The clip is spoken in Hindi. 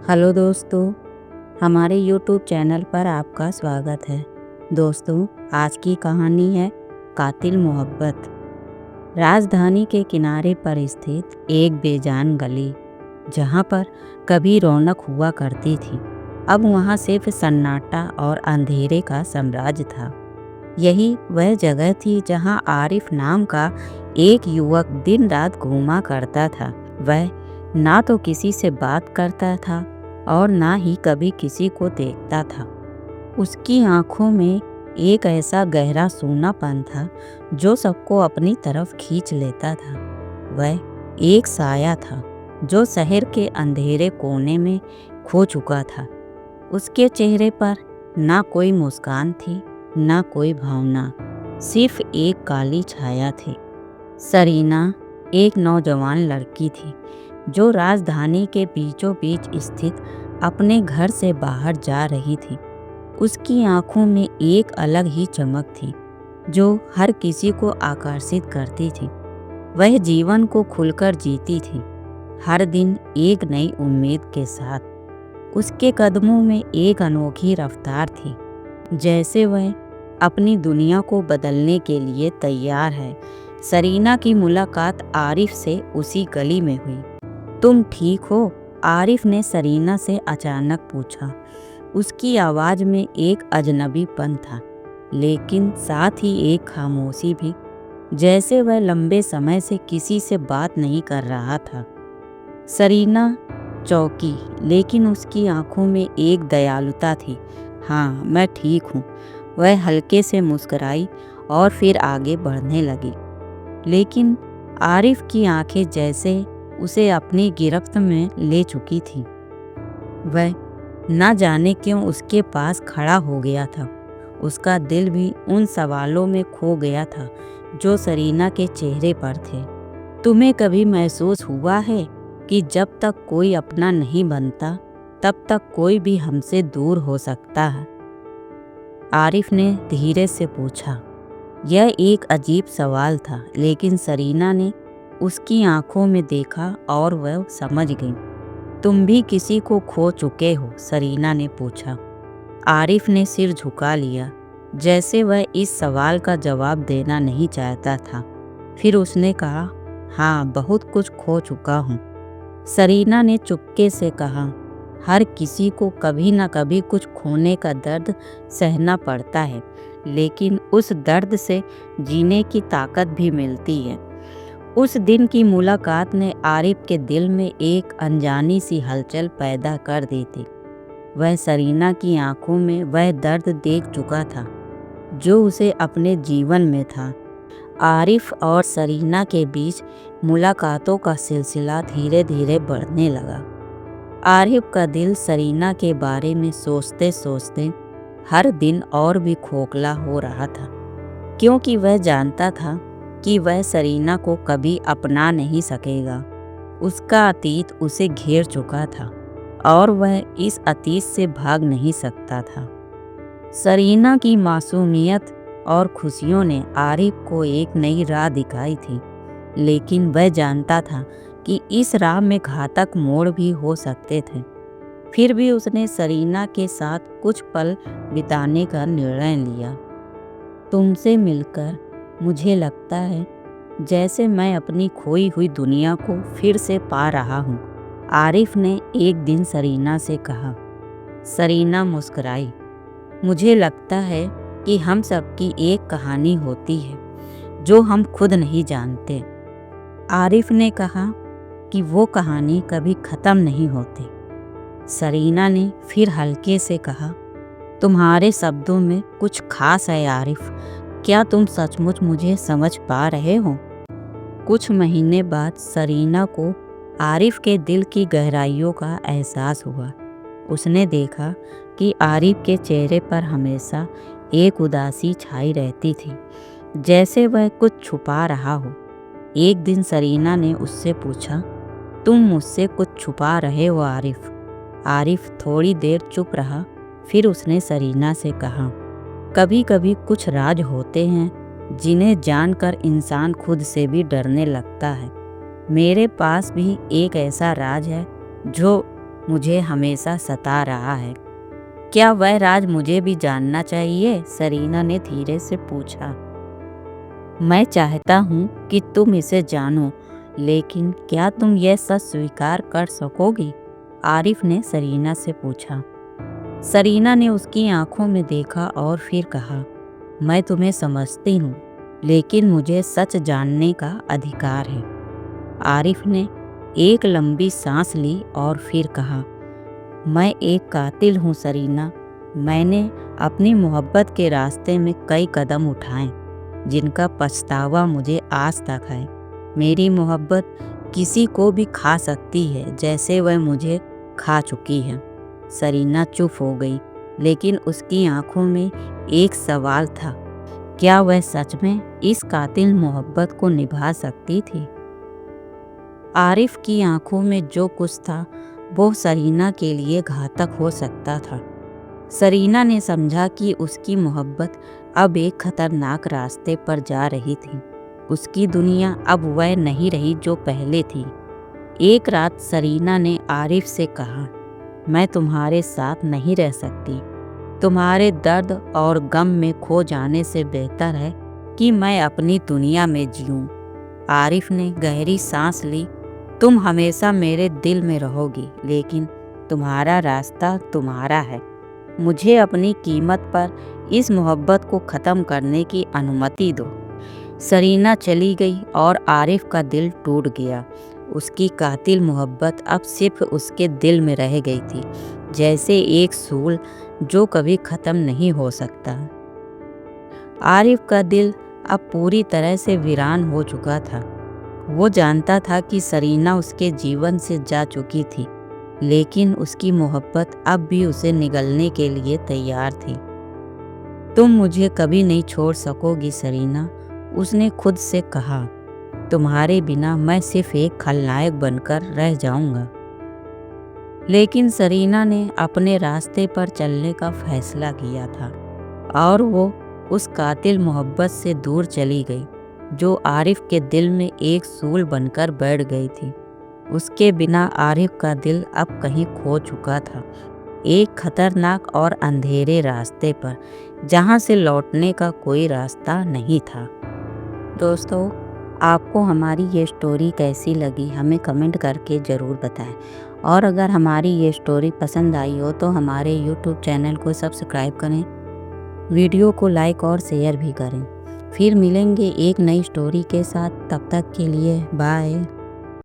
हेलो दोस्तों, हमारे यूट्यूब चैनल पर आपका स्वागत है। दोस्तों, आज की कहानी है कातिल मोहब्बत। राजधानी के किनारे पर स्थित एक बेजान गली, जहाँ पर कभी रौनक हुआ करती थी, अब वहाँ सिर्फ सन्नाटा और अंधेरे का साम्राज्य था। यही वह जगह थी जहाँ आरिफ नाम का एक युवक दिन रात घूमा करता था। वह ना तो किसी से बात करता था और ना ही कभी किसी को देखता था। उसकी आंखों में एक ऐसा गहरा सूनापन था जो सबको अपनी तरफ खींच लेता था। वह एक साया था जो शहर के अंधेरे कोने में खो चुका था। उसके चेहरे पर ना कोई मुस्कान थी, ना कोई भावना, सिर्फ एक काली छाया थी। सरीना एक नौजवान लड़की थी जो राजधानी के बीचों बीच स्थित अपने घर से बाहर जा रही थी। उसकी आंखों में एक अलग ही चमक थी जो हर किसी को आकर्षित करती थी। वह जीवन को खुलकर जीती थी, हर दिन एक नई उम्मीद के साथ। उसके कदमों में एक अनोखी रफ्तार थी, जैसे वह अपनी दुनिया को बदलने के लिए तैयार है। सरीना की मुलाकात आरिफ से उसी गली में हुई। तुम ठीक हो? आरिफ ने सरीना से अचानक पूछा। उसकी आवाज़ में एक अजनबीपन था, लेकिन साथ ही एक खामोशी भी, जैसे वह लंबे समय से किसी से बात नहीं कर रहा था। सरीना चौंकी, लेकिन उसकी आंखों में एक दयालुता थी। हाँ, मैं ठीक हूँ, वह हल्के से मुस्कुराई और फिर आगे बढ़ने लगी। लेकिन आरिफ की आंखें जैसे उसे अपनी गिरफ्त में ले चुकी थी। वह न जाने क्यों उसके पास खड़ा हो गया था। उसका दिल भी उन सवालों में खो गया था जो सरीना के चेहरे पर थे। तुम्हें कभी महसूस हुआ है कि जब तक कोई अपना नहीं बनता, तब तक कोई भी हमसे दूर हो सकता है? आरिफ ने धीरे से पूछा। यह एक अजीब सवाल था, लेकिन सरीना ने उसकी आंखों में देखा और वह समझ गई। तुम भी किसी को खो चुके हो? सरीना ने पूछा। आरिफ ने सिर झुका लिया, जैसे वह इस सवाल का जवाब देना नहीं चाहता था। फिर उसने कहा, हाँ, बहुत कुछ खो चुका हूँ। सरीना ने चुपके से कहा, हर किसी को कभी न कभी कुछ खोने का दर्द सहना पड़ता है, लेकिन उस दर्द से जीने की ताकत भी मिलती है। उस दिन की मुलाकात ने आरिफ के दिल में एक अनजानी सी हलचल पैदा कर दी थी। वह सरीना की आंखों में वह दर्द देख चुका था जो उसे अपने जीवन में था। आरिफ और सरीना के बीच मुलाकातों का सिलसिला धीरे धीरे बढ़ने लगा। आरिफ का दिल सरीना के बारे में सोचते सोचते हर दिन और भी खोखला हो रहा था, क्योंकि वह जानता था कि वह सरीना को कभी अपना नहीं सकेगा। उसका अतीत उसे घेर चुका था और वह इस अतीत से भाग नहीं सकता था। सरीना की मासूमियत और खुशियों ने आरिफ को एक नई राह दिखाई थी, लेकिन वह जानता था कि इस राह में घातक मोड़ भी हो सकते थे। फिर भी उसने सरीना के साथ कुछ पल बिताने का निर्णय लिया। तुमसे मिलकर मुझे लगता है जैसे मैं अपनी खोई हुई दुनिया को फिर से पा रहा हूँ, आरिफ ने एक दिन सरीना से कहा। सरीना मुस्कुराई। मुझे लगता है कि हम सबकी एक कहानी होती है जो हम खुद नहीं जानते। आरिफ ने कहा कि वो कहानी कभी ख़त्म नहीं होती। सरीना ने फिर हल्के से कहा, तुम्हारे शब्दों में कुछ खास है आरिफ, क्या तुम सचमुच मुझे समझ पा रहे हो? कुछ महीने बाद सरीना को आरिफ के दिल की गहराइयों का एहसास हुआ। उसने देखा कि आरिफ के चेहरे पर हमेशा एक उदासी छाई रहती थी, जैसे वह कुछ छुपा रहा हो। एक दिन सरीना ने उससे पूछा, तुम मुझसे कुछ छुपा रहे हो आरिफ? आरिफ थोड़ी देर चुप रहा, फिर उसने सरीना से कहा, कभी कभी कुछ राज होते हैं जिन्हें जानकर इंसान खुद से भी डरने लगता है। मेरे पास भी एक ऐसा राज है जो मुझे हमेशा सता रहा है। क्या वह राज मुझे भी जानना चाहिए? सरीना ने धीरे से पूछा। मैं चाहता हूँ कि तुम इसे जानो, लेकिन क्या तुम यह सच स्वीकार कर सकोगी? आरिफ ने सरीना से पूछा। सरीना ने उसकी आंखों में देखा और फिर कहा, मैं तुम्हें समझती हूँ, लेकिन मुझे सच जानने का अधिकार है। आरिफ ने एक लंबी सांस ली और फिर कहा, मैं एक कातिल हूँ सरीना। मैंने अपनी मोहब्बत के रास्ते में कई कदम उठाए जिनका पछतावा मुझे आज तक है। मेरी मोहब्बत किसी को भी खा सकती है, जैसे वह मुझे खा चुकी है। सरीना चुप हो गई, लेकिन उसकी आंखों में एक सवाल था, क्या वह सच में इस कातिल मोहब्बत को निभा सकती थी? आरिफ की आंखों में जो कुछ था वो सरीना के लिए घातक हो सकता था। सरीना ने समझा कि उसकी मोहब्बत अब एक खतरनाक रास्ते पर जा रही थी। उसकी दुनिया अब वह नहीं रही जो पहले थी। एक रात सरीना ने आरिफ से कहा, मैं तुम्हारे साथ नहीं रह सकती। तुम्हारे दर्द और गम में खो जाने से बेहतर है कि मैं अपनी दुनिया में जीऊँ। आरिफ ने गहरी सांस ली। तुम हमेशा मेरे दिल में रहोगी, लेकिन तुम्हारा रास्ता तुम्हारा है। मुझे अपनी कीमत पर इस मोहब्बत को ख़त्म करने की अनुमति दो। सरीना चली गई और आरिफ का दिल टूट गया। उसकी कातिल मोहब्बत अब सिर्फ उसके दिल में रह गई थी, जैसे एक सूल जो कभी ख़त्म नहीं हो सकता। आरिफ का दिल अब पूरी तरह से वीरान हो चुका था। वो जानता था कि सरीना उसके जीवन से जा चुकी थी, लेकिन उसकी मोहब्बत अब भी उसे निगलने के लिए तैयार थी। तुम मुझे कभी नहीं छोड़ सकोगी सरीना, उसने खुद से कहा। तुम्हारे बिना मैं सिर्फ एक खलनायक बनकर रह जाऊंगा। लेकिन सरीना ने अपने रास्ते पर चलने का फैसला किया था और वो उस कातिल मोहब्बत से दूर चली गई जो आरिफ के दिल में एक सूल बनकर बैठ गई थी। उसके बिना आरिफ का दिल अब कहीं खो चुका था, एक खतरनाक और अंधेरे रास्ते पर, जहां से लौटने का कोई रास्ता नहीं था। दोस्तों, आपको हमारी ये स्टोरी कैसी लगी हमें कमेंट करके ज़रूर बताएं। और अगर हमारी ये स्टोरी पसंद आई हो तो हमारे YouTube चैनल को सब्सक्राइब करें, वीडियो को लाइक और शेयर भी करें। फिर मिलेंगे एक नई स्टोरी के साथ, तब तक के लिए बाय।